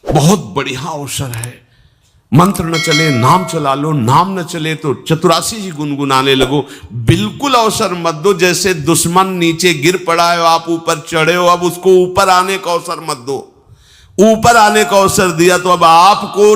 बहुत बढ़िया अवसर है। मंत्र न चले नाम चला लो, नाम न चले तो चतुरासी जी गुनगुनाने लगो। बिल्कुल अवसर मत दो। जैसे दुश्मन नीचे गिर पड़ा है, आप ऊपर चढ़े हो, अब उसको ऊपर आने का अवसर मत दो। ऊपर आने का अवसर दिया तो अब आपको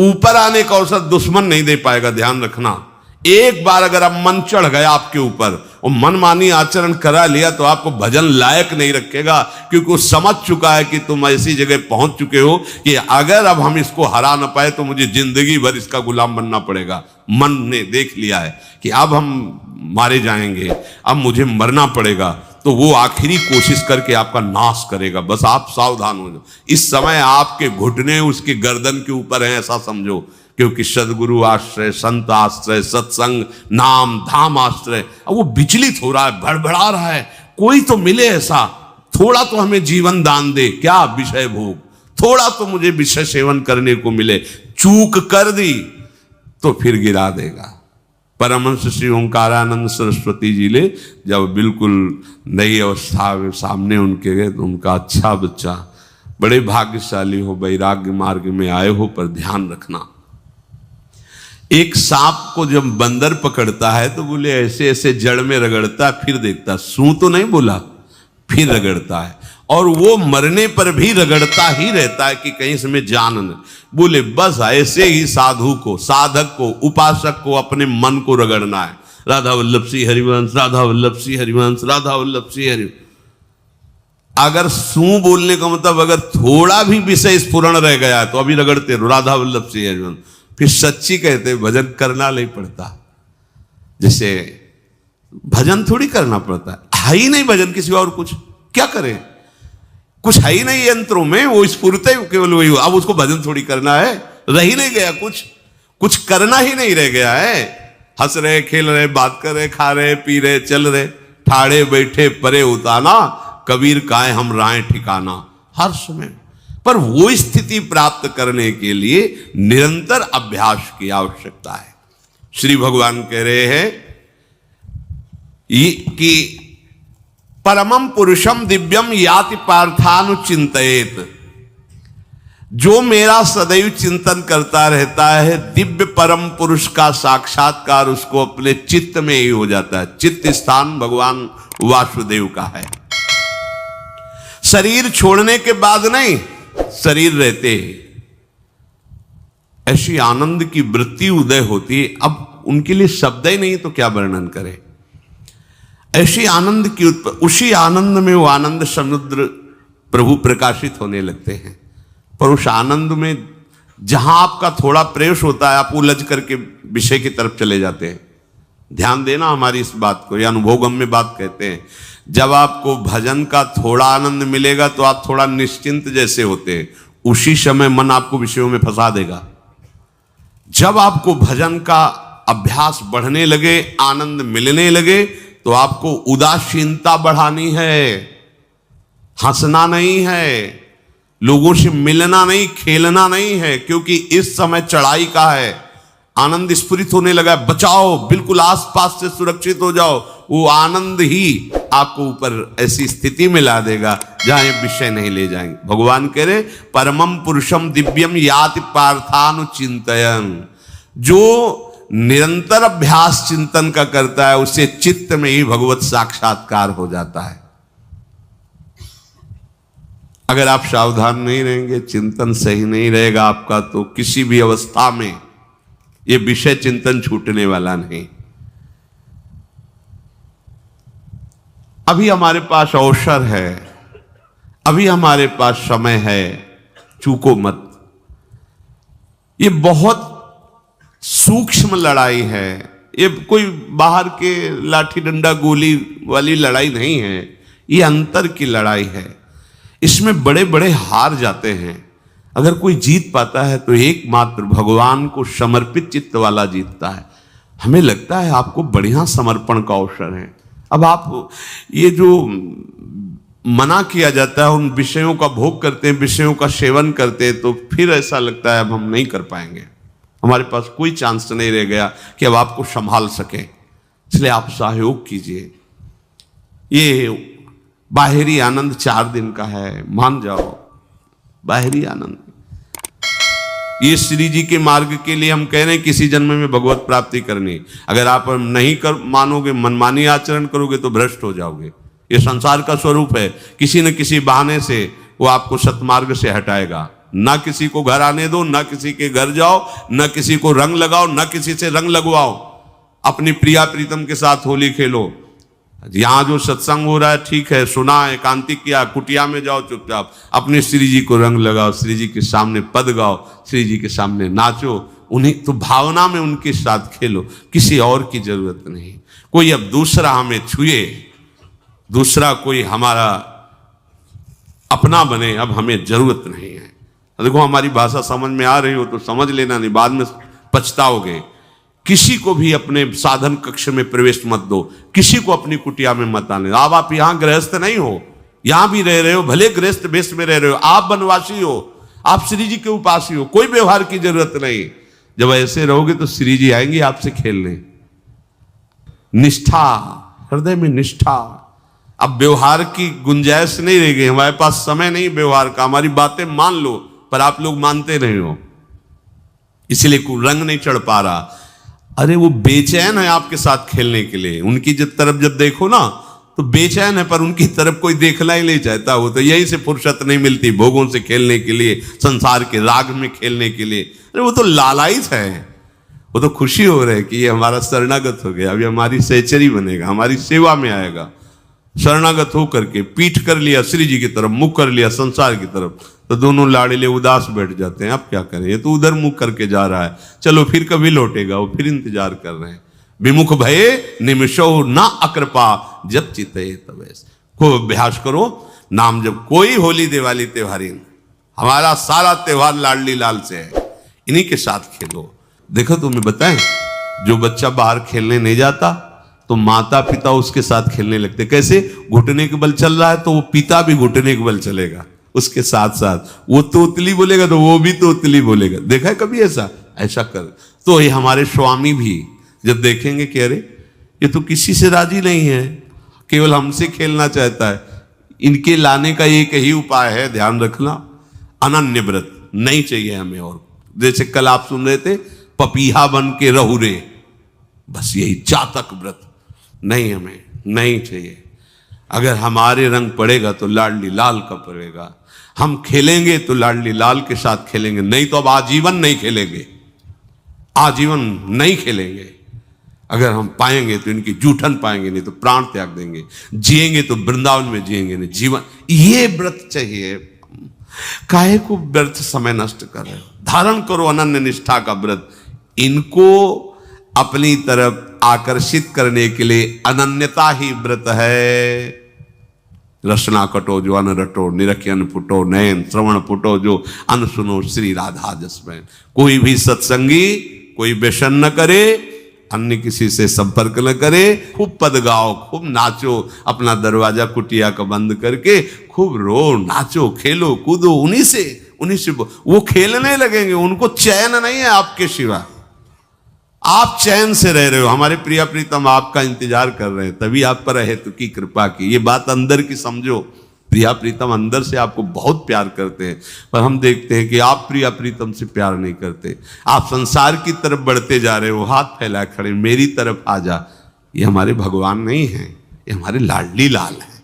ऊपर आने का अवसर दुश्मन नहीं दे पाएगा। ध्यान रखना, एक बार अगर अब मन चढ़ गया आपके ऊपर और मनमानी आचरण करा लिया तो आपको भजन लायक नहीं रखेगा, क्योंकि वो समझ चुका है कि तुम ऐसी जगह पहुंच चुके हो कि अगर अब हम इसको हरा ना पाए तो मुझे जिंदगी भर इसका गुलाम बनना पड़ेगा। मन ने देख लिया है कि अब हम मारे जाएंगे, अब मुझे मरना पड़ेगा, तो वो आखिरी कोशिश करके आपका नाश करेगा। बस आप सावधान हो जाओ। इस समय आपके घुटने उसके गर्दन के ऊपर हैं, ऐसा समझो, क्योंकि सदगुरु आश्रय, संत आश्रय, सत्संग, नाम धाम आश्रय। अब वो विचलित हो रहा है, भड़बड़ा रहा है। कोई तो मिले ऐसा, थोड़ा तो हमें जीवन दान दे, क्या विषय भोग, थोड़ा तो मुझे विषय सेवन करने को मिले। चूक कर दी तो फिर गिरा देगा। परमहंस श्री ओंकारानंद सरस्वती जी ले जब बिल्कुल नई अवस्था में सामने उनके गए तो उनका, अच्छा बच्चा, बड़े भाग्यशाली हो, वैराग्य मार्ग में आए हो, पर ध्यान रखना, एक सांप को जब बंदर पकड़ता है तो बोले ऐसे ऐसे जड़ में रगड़ता है, फिर देखता, सू तो नहीं बोला, फिर रगड़ता है, और वो मरने पर भी रगड़ता ही रहता है कि कहीं इसमें जान न। बोले बस ऐसे ही साधु को, साधक को, उपासक को अपने मन को रगड़ना है। राधा वल्लभ सिंह हरिवंश, राधा वल्लभ सिंह हरिवंश, राधा वल्लभ सिंह हरिवंश। अगर सू बोलने का मतलब अगर थोड़ा भी विषय स्फुरण रह गया तो अभी रगड़ते रहो, राधा वल्लभ सिंह हरिवंश। फिर सच्ची कहते भजन करना नहीं पड़ता। जैसे भजन थोड़ी करना पड़ता है ही नहीं भजन, किसी और कुछ क्या करें, कुछ है ही नहीं यंत्रों में, वो स्फूर्ते केवल वही। अब उसको भजन थोड़ी करना है, रह ही नहीं गया, कुछ करना ही नहीं रह गया है। हंस रहे, खेल रहे, बात कर रहे, खा रहे, पी रहे, चल रहे, ठाड़े बैठे परे उताना, कबीर काहे हम राय ठिकाना, हर समय। पर वो स्थिति प्राप्त करने के लिए निरंतर अभ्यास की आवश्यकता है। श्री भगवान कह रहे हैं कि परमम पुरुषम दिव्यम याति पार्थानुचिंतयेत। जो मेरा सदैव चिंतन करता रहता है, दिव्य परम पुरुष का साक्षात्कार उसको अपने चित्त में ही हो जाता है। चित्त स्थान भगवान वासुदेव का है। शरीर छोड़ने के बाद नहीं, शरीर रहते ऐसी आनंद की वृत्ति उदय होती। अब उनके लिए शब्द ही नहीं तो क्या वर्णन करें। ऐसी आनंद की उसी आनंद में वो आनंद समुद्र प्रभु प्रकाशित होने लगते हैं। पर उस आनंद में जहां आपका थोड़ा प्रवेश होता है, आप उलझ करके विषय की तरफ चले जाते हैं। ध्यान देना हमारी इस बात को, यह अनुभवगम्य बात कहते हैं। जब आपको भजन का थोड़ा आनंद मिलेगा तो आप थोड़ा निश्चिंत जैसे होते हैं, उसी समय मन आपको विषयों में फंसा देगा। जब आपको भजन का अभ्यास बढ़ने लगे, आनंद मिलने लगे, तो आपको उदासीनता बढ़ानी है, हंसना नहीं है, लोगों से मिलना नहीं, खेलना नहीं है, क्योंकि इस समय चढ़ाई का है। आनंद स्फुरित होने लगा, बचाओ, बिल्कुल आसपास से सुरक्षित हो जाओ। वो आनंद ही आपको ऊपर ऐसी स्थिति में ला देगा जहां ये विषय नहीं ले जाएंगे। भगवान कह रहे परमम पुरुषम दिव्यम याति पार्थानुचिंतयन्। जो निरंतर अभ्यास चिंतन का करता है, उससे चित्त में ही भगवत साक्षात्कार हो जाता है। अगर आप सावधान नहीं रहेंगे, चिंतन सही नहीं रहेगा आपका, तो किसी भी अवस्था में ये विषय चिंतन छूटने वाला नहीं। अभी हमारे पास अवसर है, अभी हमारे पास समय है, चूको मत। ये बहुत सूक्ष्म लड़ाई है, ये कोई बाहर के लाठी डंडा गोली वाली लड़ाई नहीं है, ये अंतर की लड़ाई है। इसमें बड़े बड़े हार जाते हैं। अगर कोई जीत पाता है तो एकमात्र भगवान को समर्पित चित्त वाला जीतता है। हमें लगता है आपको बढ़िया समर्पण का अवसर है। अब आप ये जो मना किया जाता है, उन विषयों का भोग करते हैं, विषयों का सेवन करते हैं, तो फिर ऐसा लगता है अब हम नहीं कर पाएंगे, हमारे पास कोई चांस नहीं रह गया कि अब आपको संभाल सके। इसलिए आप सहयोग कीजिए। ये बाहरी आनंद 4 दिन का है, मान जाओ, बाहरी आनंद। ये श्री जी के मार्ग के लिए हम कह रहे हैं किसी जन्म में भगवत प्राप्ति करनी। अगर आप नहीं कर मानोगे, मनमानी आचरण करोगे तो भ्रष्ट हो जाओगे। ये संसार का स्वरूप है, किसी न किसी बहाने से वो आपको सतमार्ग से हटाएगा। ना किसी को घर आने दो, ना किसी के घर जाओ, ना किसी को रंग लगाओ, ना किसी से रंग लगवाओ। अपनी प्रिया प्रीतम के साथ होली खेलो। यहां जो सत्संग हो रहा है ठीक है, सुना, एकांतिक किया, कुटिया में जाओ चुपचाप, अपने श्री जी को रंग लगाओ, श्री जी के सामने पद गाओ, श्री जी के सामने नाचो, उन्हीं तो भावना में उनके साथ खेलो, किसी और की जरूरत नहीं। कोई अब दूसरा हमें छुए, दूसरा कोई हमारा अपना बने, अब हमें जरूरत नहीं है। देखो हमारी भाषा समझ में आ रही हो तो समझ लेना, नहीं बाद में पछताओगे। किसी को भी अपने साधन कक्ष में प्रवेश मत दो, किसी को अपनी कुटिया में मत आने। अब आप यहां गृहस्थ नहीं हो, यहां भी रह रहे हो, भले गृहस्थ वेश में रह रहे हो, आप वनवासी हो, आप श्री जी के उपासी हो, कोई व्यवहार की जरूरत नहीं। जब ऐसे रहोगे तो श्री जी आएंगे आपसे खेलने। निष्ठा, हृदय में निष्ठा। अब व्यवहार की गुंजाइश नहीं रह गई, हमारे पास समय नहीं व्यवहार का। हमारी बातें मान लो पर आप लोग मानते नहीं हो, इसलिए कोई रंग नहीं चढ़ पा रहा। अरे वो बेचैन है आपके साथ खेलने के लिए, उनकी तरफ जब देखो ना तो बेचैन है, पर उनकी तरफ कोई देखना ही नहीं चाहता। वो तो यहीं से फुर्सत नहीं मिलती भोगों से खेलने के लिए, संसार के राग में खेलने के लिए। अरे वो तो लालायित है, वो तो खुशी हो रहे कि ये हमारा शरणागत हो गया, अभी हमारी सहचरी बनेगा, हमारी सेवा में आएगा। शरणागत होकर के पीठ कर लिया श्री जी की तरफ, मुख कर लिया संसार की तरफ, तो दोनों लाड़िले उदास बैठ जाते हैं। अब क्या करें, ये तो उधर मुख करके जा रहा है, चलो फिर कभी लौटेगा, वो फिर इंतजार कर रहे हैं। विमुख भये निमिषो ना अकृपा, जब चिते तब ऐसे। खूब अभ्यास करो नाम जब। कोई होली दिवाली त्योहारी, हमारा सारा त्योहार लाडली लाल से है, इन्हीं के साथ खेलो। देखो तुम्हें बताएं, जो बच्चा बाहर खेलने नहीं जाता तो माता पिता उसके साथ खेलने लगते। कैसे? घुटने के बल चल रहा है तो वो पिता भी घुटने के बल चलेगा उसके साथ साथ। वो तोतली बोलेगा तो वो भी तोतली बोलेगा। देखा है कभी ऐसा? ऐसा कर तो ये हमारे स्वामी भी जब देखेंगे कि अरे ये तो किसी से राजी नहीं है, केवल हमसे खेलना चाहता है, इनके लाने का एक ही उपाय है, ध्यान रखना, अनन्य व्रत नहीं चाहिए हमें। और जैसे कल आप सुन रहे थे, पपीहा बन के रहू रे, बस यही चातक व्रत नहीं, हमें नहीं चाहिए। अगर हमारे रंग पड़ेगा तो लाडली लाल का पड़ेगा, हम खेलेंगे तो लाडली लाल के साथ खेलेंगे, नहीं तो अब आजीवन नहीं खेलेंगे, आजीवन नहीं खेलेंगे। अगर हम पाएंगे तो इनकी जूठन पाएंगे, नहीं तो प्राण त्याग देंगे। जिएंगे तो वृंदावन में जिएंगे, नहीं जीवन। ये व्रत चाहिए। काहे को व्यर्थ समय नष्ट कर रहे हो? धारण करो अनन्य निष्ठा का व्रत। इनको अपनी तरफ आकर्षित करने के लिए अनन्यता ही व्रत है। रसना कटो जो अन रटो, निरखियन फुटो नयन, श्रवण फुटो जो अन सुनो, श्री राधा जसमैन। कोई भी सत्संगी कोई व्यसन न करे, अन्य किसी से संपर्क न करे, खूब पद गाओ, खूब नाचो, अपना दरवाजा कुटिया का बंद करके खूब रो, नाचो, खेलो, कूदो, उन्हीं से वो खेलने लगेंगे। उनको चैन नहीं है आपके सिवा, आप चैन से रह रहे हो। हमारे प्रिया प्रीतम आपका इंतजार कर रहे हैं, तभी आप पर हेतु की कृपा की। ये बात अंदर की समझो, प्रिया प्रीतम अंदर से आपको बहुत प्यार करते हैं, पर हम देखते हैं कि आप प्रिया प्रीतम से प्यार नहीं करते। आप संसार की तरफ बढ़ते जा रहे हो, हाथ फैला खड़े, मेरी तरफ आ जा। ये हमारे भगवान नहीं है, ये हमारे लाडली लाल हैं।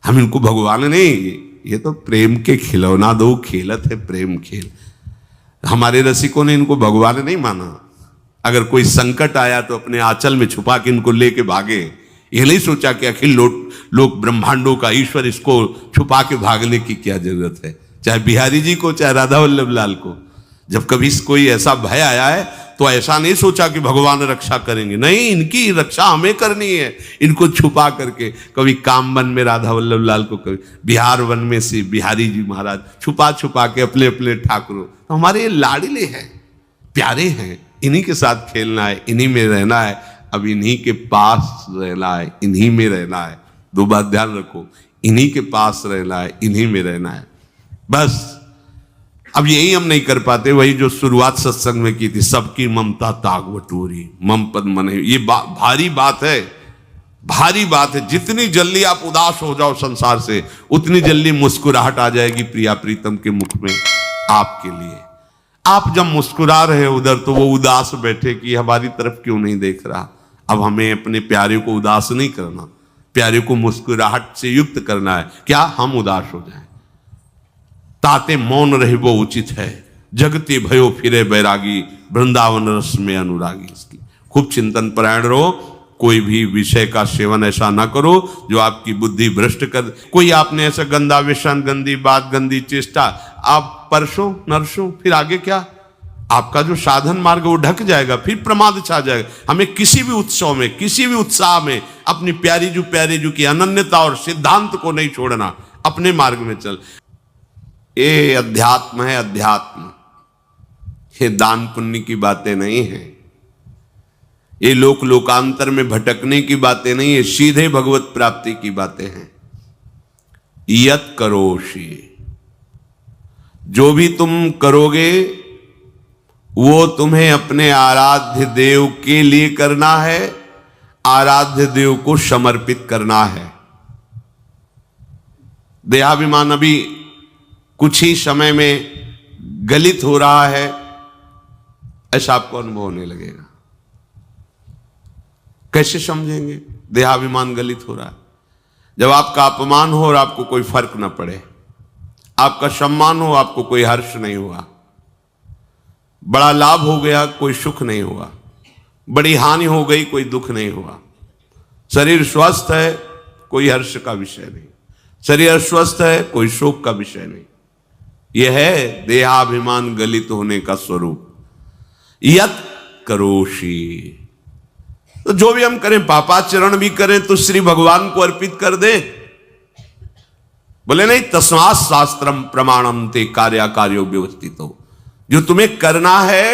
हम इनको भगवान नहीं, ये तो प्रेम के खिलौना दो खेलत है प्रेम खेल। हमारे रसिकों ने इनको भगवान नहीं माना। अगर कोई संकट आया तो अपने आंचल में छुपा के इनको लेके भागे। ये नहीं सोचा कि अखिल लोक ब्रह्मांडों का ईश्वर, इसको छुपा के भागने की क्या जरूरत है। चाहे बिहारी जी को, चाहे राधा वल्लभ लाल को, जब कभी कोई ऐसा भय आया है तो ऐसा नहीं सोचा कि भगवान रक्षा करेंगे, नहीं, इनकी रक्षा हमें करनी है। इनको छुपा करके, कभी काम वन में राधा वल्लभ लाल को, कभी बिहार वन में से बिहारी जी महाराज, छुपा छुपा के अपने अपने ठाकुरों। तो हमारे ये लाडले हैं, प्यारे हैं, इन्हीं के साथ खेलना है, इन्हीं में रहना है। अब इन्हीं के पास रहना है, इन्हीं में रहना है। दो बात ध्यान रखो, इन्हीं के पास रहना है, इन्हीं में रहना है, बस। अब यही हम नहीं कर पाते, वही जो शुरुआत सत्संग में की थी, सबकी ममता ताग बटोरी, मम पद मने। ये भारी बात है, भारी बात है। जितनी जल्दी आप उदास हो जाओ संसार से, उतनी जल्दी मुस्कुराहट आ जाएगी प्रिया प्रीतम के मुख में आपके लिए। आप जब मुस्कुरा रहे उधर तो वो उदास बैठे कि हमारी तरफ क्यों नहीं देख रहा। अब हमें अपने प्यारे को उदास नहीं करना, प्यारे को मुस्कुराहट से युक्त करना है। क्या हम उदास हो जाएं? ताते मौन रहे वो उचित है, जगते भयो फिरे बैरागी, वृंदावन रस में अनुरागी। इसकी खूब चिंतन परायण रहो, कोई भी विषय का सेवन ऐसा ना करो जो आपकी बुद्धि भ्रष्ट कर। कोई आपने ऐसा गंदा व्यसन, गंदी बात, गंदी चेष्टा आप परसों नरसों, फिर आगे क्या? आपका जो साधन मार्ग वो ढक जाएगा, फिर प्रमाद छा जाएगा। हमें किसी भी उत्सव में, किसी भी उत्साह में अपनी प्यारी जू की अनन्यता और सिद्धांत को नहीं छोड़ना, अपने मार्ग में चल। ये अध्यात्म है, अध्यात्म। ये दान पुण्य की बातें नहीं है, ये लोक लोकांतर में भटकने की बातें नहीं है, सीधे भगवत प्राप्ति की बातें हैं। यत करोषि, जो भी तुम करोगे वो तुम्हें अपने आराध्य देव के लिए करना है, आराध्य देव को समर्पित करना है। देहाभिमान अभी कुछ ही समय में गलित हो रहा है, ऐसा आपको अनुभव होने लगेगा। कैसे समझेंगे देहाभिमान गलित हो रहा है? जब आपका अपमान हो और आपको कोई फर्क ना पड़े, आपका सम्मान हो, आपको कोई हर्ष नहीं हुआ, बड़ा लाभ हो गया, कोई सुख नहीं हुआ, बड़ी हानि हो गई, कोई दुख नहीं हुआ, शरीर स्वस्थ है, कोई हर्ष का विषय नहीं, शरीर अस्वस्थ है, कोई शोक का विषय नहीं। यह है देहाभिमान गलित होने का स्वरूप। यत करोषि, तो जो भी हम करें, पापाचरण भी करें तो श्री भगवान को अर्पित कर दे। बोले नहीं, तस्मात् शास्त्रम प्रमाणम ते कार्याकार्यो व्यवस्थितो। जो तुम्हें करना है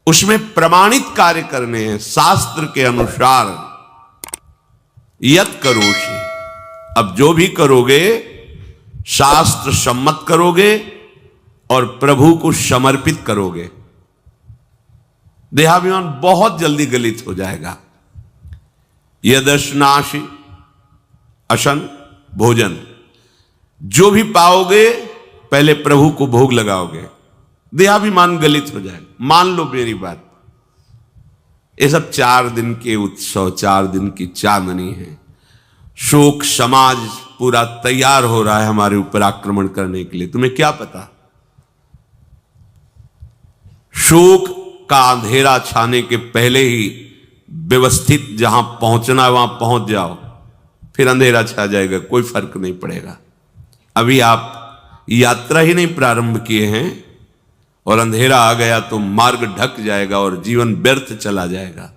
उसमें प्रमाणित कार्य करने हैं, शास्त्र के अनुसार। यत करोषि, अब जो भी करोगे शास्त्र सम्मत करोगे और प्रभु को समर्पित करोगे, देहाभिमान बहुत जल्दी गलित हो जाएगा। यदश्नाशि, अशन भोजन, जो भी पाओगे पहले प्रभु को भोग लगाओगे, देहाभिमान गलित हो जाएगा। मान लो मेरी बात, ये सब 4 दिन के उत्सव, 4 दिन की चांदनी है। शोक समाज पूरा तैयार हो रहा है हमारे ऊपर आक्रमण करने के लिए। तुम्हें क्या पता, शोक का अंधेरा छाने के पहले ही व्यवस्थित जहां पहुंचना है वहां पहुंच जाओ, फिर अंधेरा छा जाएगा, कोई फर्क नहीं पड़ेगा। अभी आप यात्रा ही नहीं प्रारंभ किए हैं और अंधेरा आ गया तो मार्ग ढक जाएगा और जीवन व्यर्थ चला जाएगा।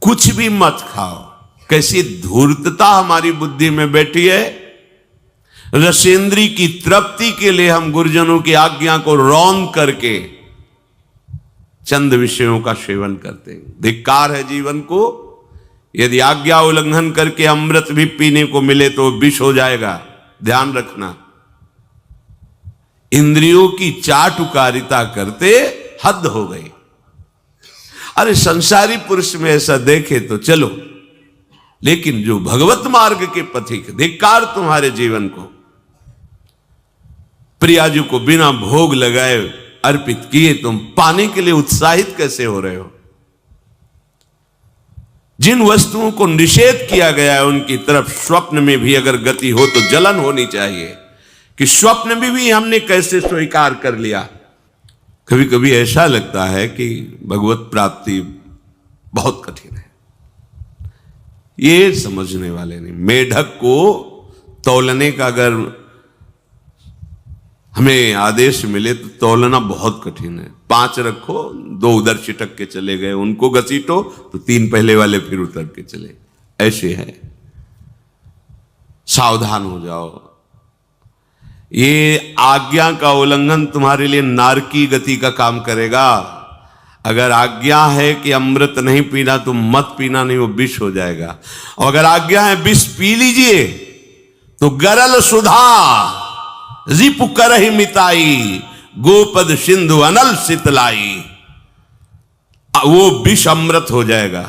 कुछ भी मत खाओ। कैसी धूर्तता हमारी बुद्धि में बैठी है। रसेंद्री की तृप्ति के लिए हम गुरुजनों की आज्ञा को रौंद करके चंद विषयों का सेवन करते हैं। धिक्कार है जीवन को। यदि आज्ञा उल्लंघन करके अमृत भी पीने को मिले तो विष हो जाएगा, ध्यान रखना। इंद्रियों की चाटुकारिता करते हद हो गई। अरे संसारी पुरुष में ऐसा देखे तो चलो, लेकिन जो भगवत मार्ग के पथिक, धिक्कार तुम्हारे जीवन को। प्रियाजू को बिना भोग लगाए अर्पित किए तुम पाने के लिए उत्साहित कैसे हो रहे हो? जिन वस्तुओं को निषेध किया गया है उनकी तरफ स्वप्न में भी अगर गति हो तो जलन होनी चाहिए कि स्वप्न में भी हमने कैसे स्वीकार कर लिया। कभी कभी ऐसा लगता है कि भगवत प्राप्ति बहुत कठिन है, ये समझने वाले नहीं। मेढक को तौलने का अगर हमें आदेश मिले तो तौलना बहुत कठिन है। 5 रखो, 2 उधर छिटक के चले गए, उनको घसीटो तो 3 पहले वाले फिर उतर के चले, ऐसे है। सावधान हो जाओ। ये आज्ञा का उल्लंघन तुम्हारे लिए नारकी गति का काम करेगा। अगर आज्ञा है कि अमृत नहीं पीना तो मत पीना, नहीं वो विष हो जाएगा। और अगर आज्ञा है विष पी लीजिए तो गरल सुधा रिपु करहि मिताई, गोपद सिंधु अनल शीतलाई, वो विष अमृत हो जाएगा।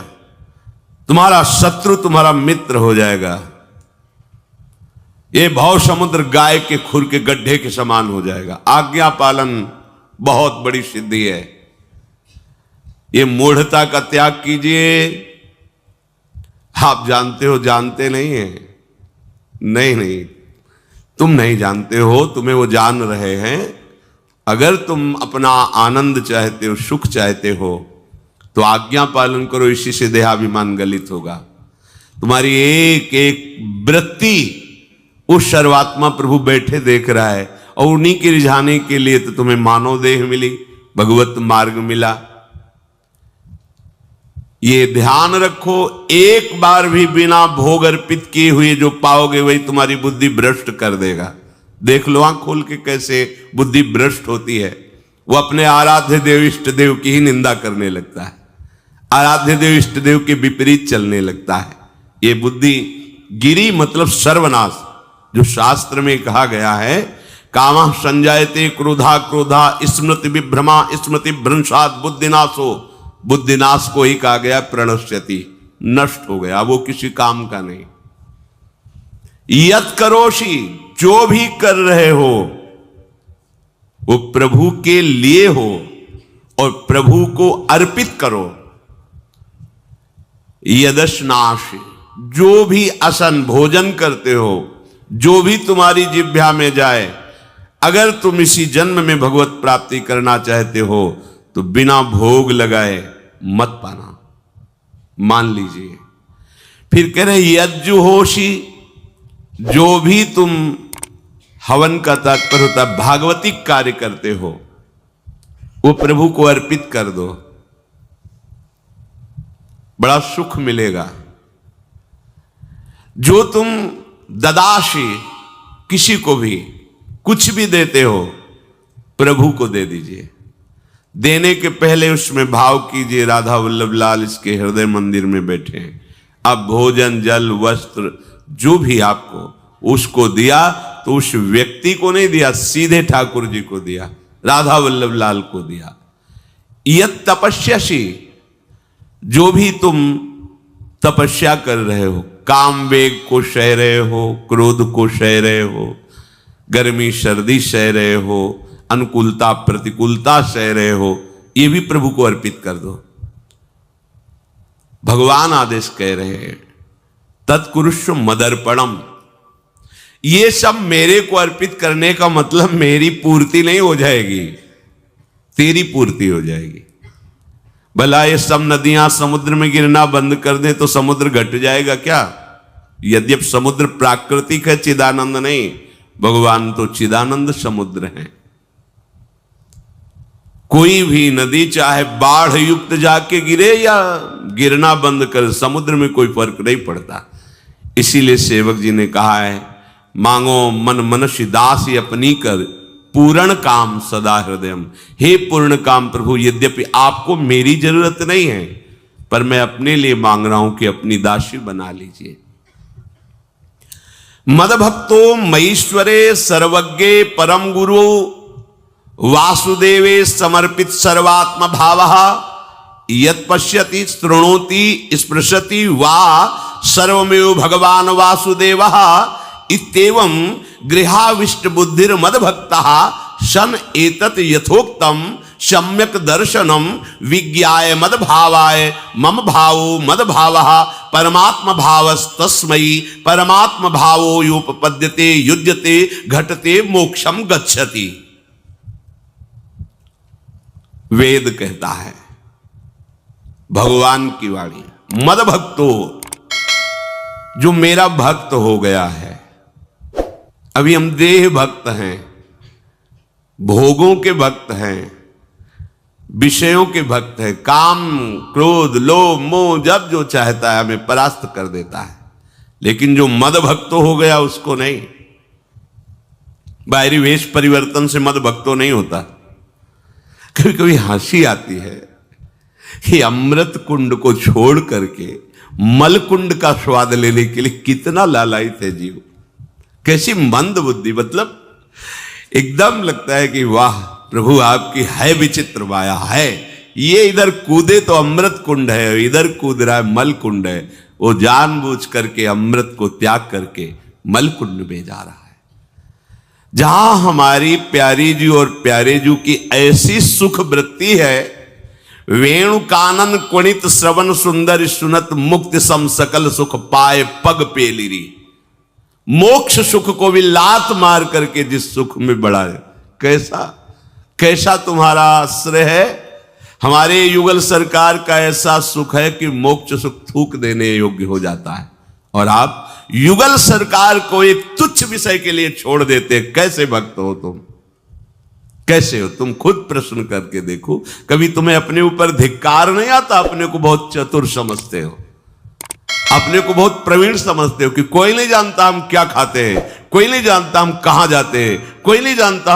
तुम्हारा शत्रु तुम्हारा मित्र हो जाएगा। ये भव समुद्र गाय के खुर के गड्ढे के समान हो जाएगा। आज्ञा पालन बहुत बड़ी सिद्धि है। ये मूढ़ता का त्याग कीजिए। आप जानते हो, जानते नहीं है? नहीं, तुम नहीं जानते हो, तुम्हें वो जान रहे हैं। अगर तुम अपना आनंद चाहते हो, सुख चाहते हो, तो आज्ञा पालन करो। इसी से देहाभिमान गलित होगा। तुम्हारी एक एक वृत्ति उस सर्वात्मा प्रभु बैठे देख रहा है, और उन्हीं के रिझाने के लिए तो तुम्हें मानव देह मिली, भगवत मार्ग मिला। ये ध्यान रखो, एक बार भी बिना भोग अर्पित किए हुए जो पाओगे वही तुम्हारी बुद्धि भ्रष्ट कर देगा। देख लो आंख खोल के कैसे बुद्धि भ्रष्ट होती है। वो अपने आराध्य देव इष्ट देव की ही निंदा करने लगता है, आराध्य देव इष्ट देव के विपरीत चलने लगता है। ये बुद्धि गिरी मतलब सर्वनाश। जो शास्त्र में कहा गया है, कामः संजायते क्रोधा क्रोधा स्मृति विभ्रमा स्मृति भ्रंशात् बुद्धिनाशो, बुद्धिनाश को ही कहा गया प्रणश्यति, नष्ट हो गया, वो किसी काम का नहीं। यत करोषि, जो भी कर रहे हो वो प्रभु के लिए हो और प्रभु को अर्पित करो। यदश्नाश, जो भी असन भोजन करते हो, जो भी तुम्हारी जिह्वा में जाए, अगर तुम इसी जन्म में भगवत प्राप्ति करना चाहते हो तो बिना भोग लगाए मत पाना, मान लीजिए। फिर कह रहे यज्जुहोषि, जो भी तुम हवन का तात्पर्य होता है भागवतिक कार्य करते हो, वो प्रभु को अर्पित कर दो, बड़ा सुख मिलेगा। जो तुम ददाशी, किसी को भी कुछ भी देते हो, प्रभु को दे दीजिए। देने के पहले उसमें भाव कीजिए, राधा वल्लभ लाल इसके हृदय मंदिर में बैठे हैं। अब भोजन जल वस्त्र जो भी आपको उसको दिया तो उस व्यक्ति को नहीं दिया, सीधे ठाकुर जी को दिया, राधा वल्लभ लाल को दिया। यत तपस्यासी, जो भी तुम तपस्या कर रहे हो, काम वेग को सह रहे हो, क्रोध को सह रहे हो, गर्मी सर्दी सह रहे हो, अनुकूलता प्रतिकूलता सह रहे हो, ये भी प्रभु को अर्पित कर दो। भगवान आदेश कह रहे हैं तत्कुरुष्व मदर्पणम, ये सब मेरे को अर्पित करने का मतलब मेरी पूर्ति नहीं हो जाएगी, तेरी पूर्ति हो जाएगी। भला ये सब नदियां समुद्र में गिरना बंद कर दे तो समुद्र घट जाएगा क्या? यद्यप समुद्र प्राकृतिक है, चिदानंद नहीं, भगवान तो चिदानंद समुद्र हैं। कोई भी नदी चाहे बाढ़ युक्त जाके गिरे या गिरना बंद कर, समुद्र में कोई फर्क नहीं पड़ता। इसीलिए सेवक जी ने कहा है, मांगो मन मनुष्य दासी अपनी कर, पूर्ण काम सदा हृदयम। हे पूर्ण काम प्रभु, यद्यपि आपको मेरी जरूरत नहीं है, पर मैं अपने लिए मांग रहा हूं कि अपनी दासी बना लीजिए। मद भक्तो मईश्वरे सर्वज्ञे परम गुरु वासुदेवे समर्पित सर्वात्म भावः, यत् पश्यति शृणोति स्पृशति वा सर्वमेव भगवान वासुदेवः, इत्येवं गृहाविष्ट बुद्धिर मद भक्तः सन एतत् यथोक्तम सम्यक दर्शनम विज्ञाय मद भावाय मम भावो मद भावः परमात्म भावस्तस्मै परमात्म भावो योपपद्यते युज्यते घटते मोक्षम गच्छति। वेद कहता है, भगवान की वाणी, मद भक्तो, जो मेरा भक्त हो गया है। अभी हम देह भक्त हैं, भोगों के भक्त हैं, विषयों के भक्त हैं, काम क्रोध लोभ मोह जब जो चाहता है हमें परास्त कर देता है। लेकिन जो मद भक्त हो गया उसको नहीं। बाहरी वेश परिवर्तन से मद भक्तो नहीं होता। कभी कभी हंसी आती है कि अमृत कुंड को छोड़ करके मल कुंड का स्वाद लेने के लिए कितना लालायित है जीव। कैसी मंद बुद्धि, मतलब एकदम लगता है कि वाह प्रभु आपकी है विचित्र माया है। ये इधर कूदे तो अमृत कुंड है, इधर कूद रहा है मल कुंड है। वो जानबूझ करके अमृत को त्याग करके मलकुंड में जा रहा है, जहां हमारी प्यारी जी और प्यारे जी की ऐसी सुख वृत्ति है, वेणु कानन कुणित श्रवण सुंदर सुनत मुक्ति सम सकल सुख पाए पग पेलिरी। मोक्ष सुख को भी लात मार करके जिस सुख में बढ़ाए, कैसा कैसा तुम्हारा आश्रय है। हमारे युगल सरकार का ऐसा सुख है कि मोक्ष सुख थूक देने योग्य हो जाता है, और आप युगल सरकार को एक तुच्छ विषय के लिए छोड़ देते। कैसे भक्त हो तुम, कैसे हो तुम? खुद प्रश्न करके देखो। कभी तुम्हें अपने ऊपर धिक्कार नहीं आता? अपने को बहुत चतुर समझते हो, अपने को बहुत प्रवीण समझते हो कि कोई नहीं जानता हम क्या खाते हैं, कोई नहीं जानता हम कहां जाते हैं, कोई नहीं जानता